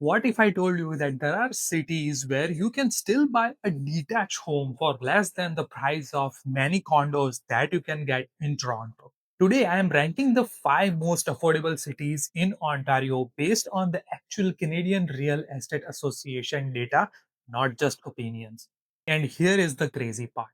What if I told you that there are cities where you can still buy a detached home for less than the price of many condos that you can get in Toronto? Today, I am ranking the five most affordable cities in Ontario based on the actual Canadian Real Estate Association data, not just opinions. And here is the crazy part.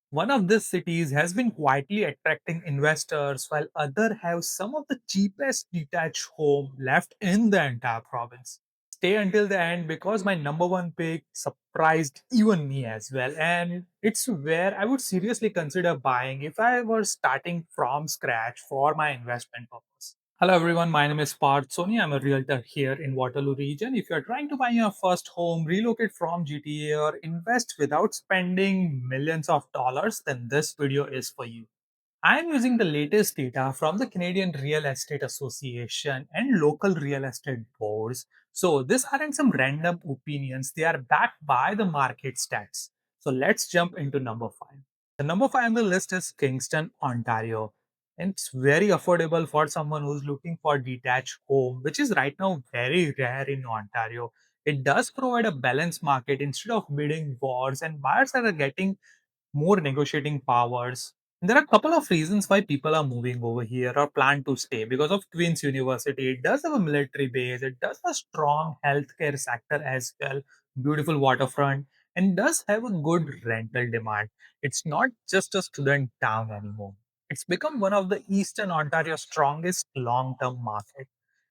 One of these cities has been quietly attracting investors while other have some of the cheapest detached home left in the entire province. Stay until the end because my number one pick surprised even me as well, and it's where I would seriously consider buying if I were starting from scratch for my investment purpose. Hello everyone, my name is Parth Soni. I'm a realtor here in Waterloo Region. If you're trying to buy your first home, relocate from GTA, or invest without spending millions of dollars, then this video is for you. I'm using the latest data from the Canadian Real Estate Association and local real estate boards. So these aren't some random opinions, they are backed by the market stats. So let's jump into number five. The number five on the list is Kingston, Ontario. And it's very affordable for someone who's looking for detached home, which is right now very rare in Ontario. It does provide a balanced market instead of bidding wars, and buyers are getting more negotiating powers. And there are a couple of reasons why people are moving over here or plan to stay because of Queen's University. It does have a military base, it does have a strong healthcare sector as well, beautiful waterfront, and does have a good rental demand. It's not just a student town anymore. It's become one of the Eastern Ontario's strongest long term market.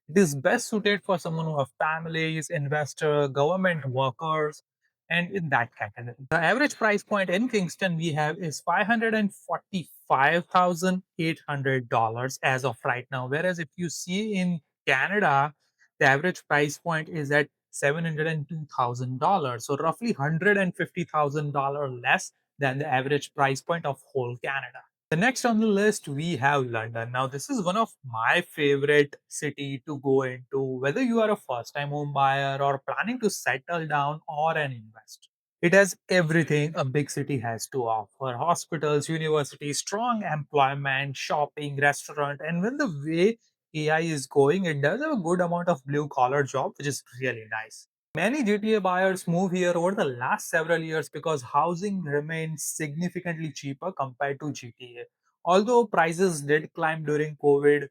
It is best suited for someone who have families, investors, government workers, and in that category. The average price point in Kingston we have is $545,800 as of right now. Whereas if you see in Canada, the average price point is at $702,000. So roughly $150,000 less than the average price point of whole Canada. The next on the list, we have London. Now, this is one of my favorite city to go into, whether you are a first-time home buyer or planning to settle down or an investor. It has everything a big city has to offer: hospitals, universities, strong employment, shopping, restaurant, and with the way AI is going, it does have a good amount of blue collar job, which is really nice. Many GTA buyers move here over the last several years because housing remains significantly cheaper compared to GTA. Although prices did climb during COVID,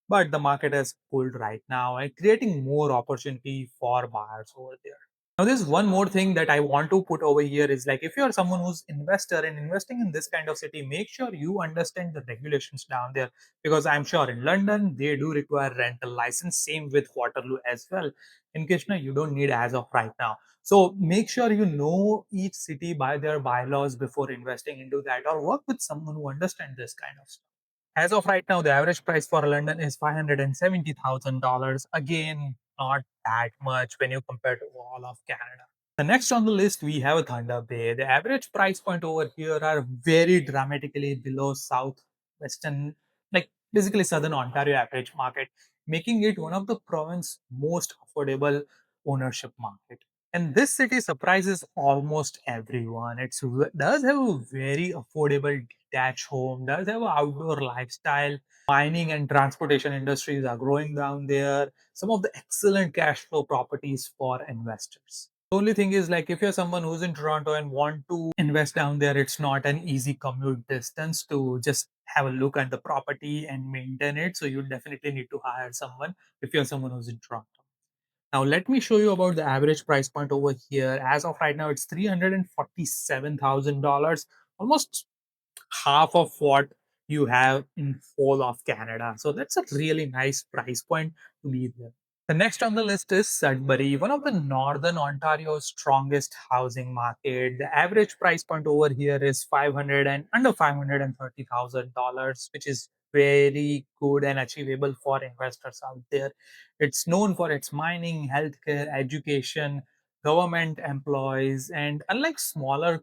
but the market has pulled right now and creating more opportunity for buyers over there. Now, there's one more thing that I want to put over here is like if you're someone who's investor and investing in this kind of city, make sure you understand the regulations down there because I'm sure in London they do require rental license. Same with Waterloo as well. In Kitchener, you don't need as of right now. So make sure you know each city by their bylaws before investing into that, or work with someone who understands this kind of stuff. As of right now, the average price for London is $570,000. Again, not that much when you compare to all of Canada. The next on the list, we have Thunder Bay. The average price point over here are very dramatically below southwestern, like basically southern Ontario average market, making it one of the province's most affordable ownership market. And this city surprises almost everyone. It does have a very affordable detached home, does have an outdoor lifestyle. Mining and transportation industries are growing down there. Some of the excellent cash flow properties for investors. The only thing is like if you're someone who's in Toronto and want to invest down there, it's not an easy commute distance to just have a look at the property and maintain it. So you definitely need to hire someone if you're someone who's in Toronto. Now, let me show you about the average price point over here. As of right now, it's $347,000, almost half of what you have in whole of Canada. So that's a really nice price point to be there. The next on the list is Sudbury, one of the Northern Ontario's strongest housing market. The average price point over here is 500 and under $530,000, which is very good and achievable for investors out there. It's known for its mining, healthcare, education, government employees, and unlike some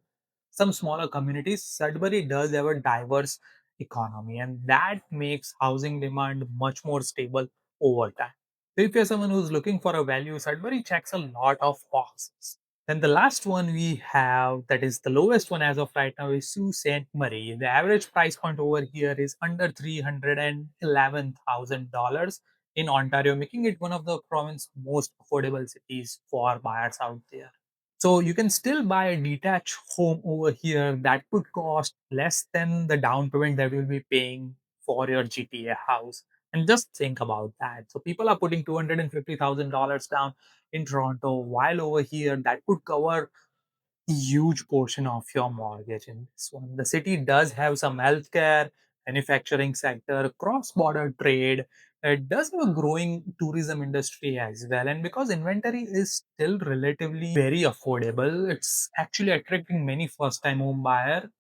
smaller communities, Sudbury does have a diverse economy, and that makes housing demand much more stable over time. So if you're someone who's looking for a value, Sudbury checks a lot of boxes. Then the last one we have, that is the lowest one as of right now, is Sault Ste. Marie. The average price point over here is under $311,000, in Ontario, making it one of the province's most affordable cities for buyers out there. So you can still buy a detached home over here that could cost less than the down payment that you'll be paying for your GTA house. And just think about that. So people are putting $250,000 down in Toronto, while over here that could cover huge portion of your mortgage in this one. The city does have some healthcare, manufacturing sector, cross-border trade. It does have a growing tourism industry as well. And because inventory is still relatively very affordable, it's actually attracting many first-time home buyer.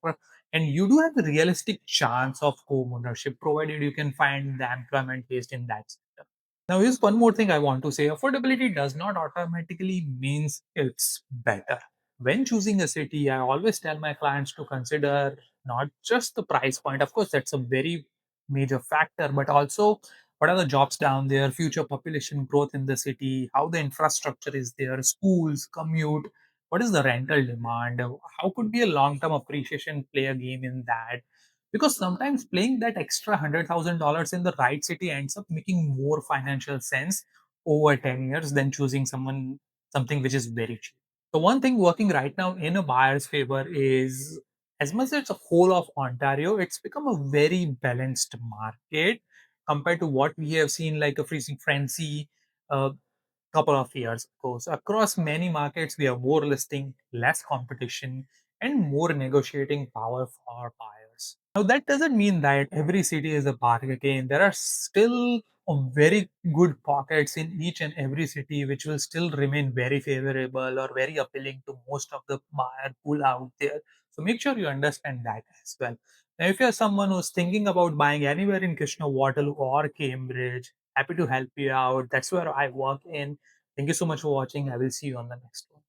And you do have a realistic chance of home ownership, provided you can find the employment based in that sector. Now, here's one more thing I want to say. Affordability does not automatically means it's better. When choosing a city, I always tell my clients to consider not just the price point. Of course, that's a very major factor, but also what are the jobs down there, future population growth in the city, how the infrastructure is there, schools, commute, what is the rental demand, how could be a long-term appreciation play a game in that? Because sometimes playing that extra $100,000 in the right city ends up making more financial sense over 10 years than choosing something which is very cheap. The one thing working right now in a buyer's favor is, as much as the whole of Ontario, it's become a very balanced market compared to what we have seen like a freezing frenzy a couple of years ago. So across many markets, we have more listing, less competition, and more negotiating power for buyers. Now, that doesn't mean that every city is a bargain. There are still very good pockets in each and every city which will still remain very favorable or very appealing to most of the buyer pool out there. So make sure you understand that as well. Now, if you're someone who's thinking about buying anywhere in Kitchener-Waterloo or Cambridge, happy to help you out. That's where I work in. Thank you so much for watching. I will see you on the next one.